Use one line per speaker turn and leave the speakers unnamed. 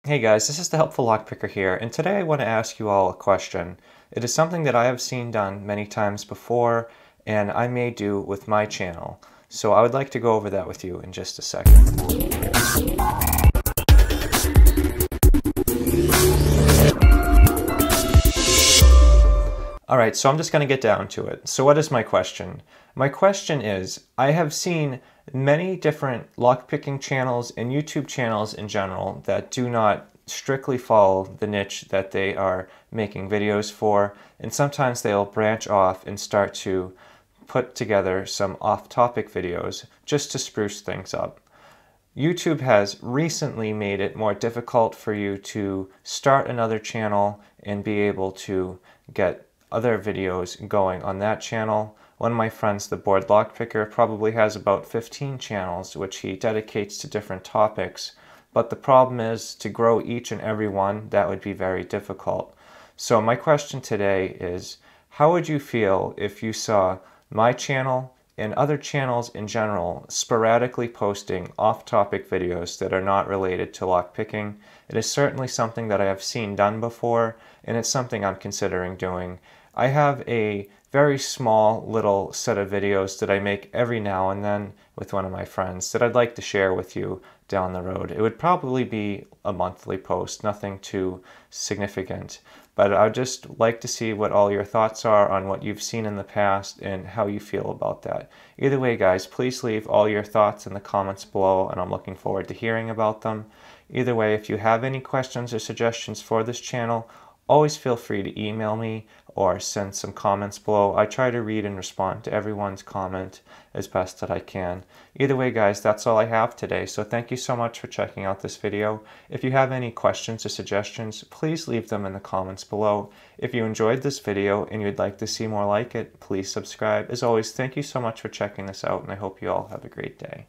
Hey guys, this is the Helpful Lockpicker here, and today I want to ask you all a question. It is something that I have seen done many times before, and I may do with my channel. So I would like to go over that with you in just a second. Alright, so I'm just going to get down to it. So what is my question? My question is, I have seen many different lockpicking channels and YouTube channels in general that do not strictly follow the niche that they are making videos for, and sometimes they'll branch off and start to put together some off-topic videos just to spruce things up. YouTube has recently made it more difficult for you to start another channel and be able to get other videos going on that channel. One of my friends, the Bored Lockpicker, probably has about 15 channels which he dedicates to different topics, but the problem is to grow each and every one, that would be very difficult. So my question today is, how would you feel if you saw my channel and other channels in general sporadically posting off-topic videos that are not related to lockpicking? It is certainly something that I have seen done before, and it's something I'm considering doing. I have a very small little set of videos that I make every now and then with one of my friends that I'd like to share with you down the road. It would probably be a monthly post, nothing too significant, but I'd just like to see what all your thoughts are on what you've seen in the past and how you feel about that. Either way, guys, please leave all your thoughts in the comments below, and I'm looking forward to hearing about them. Either way, if you have any questions or suggestions for this channel, always feel free to email me or send some comments below. I try to read and respond to everyone's comment as best that I can. Either way, guys, that's all I have today, so thank you so much for checking out this video. If you have any questions or suggestions, please leave them in the comments below. If you enjoyed this video and you'd like to see more like it, please subscribe. As always, thank you so much for checking this out, and I hope you all have a great day.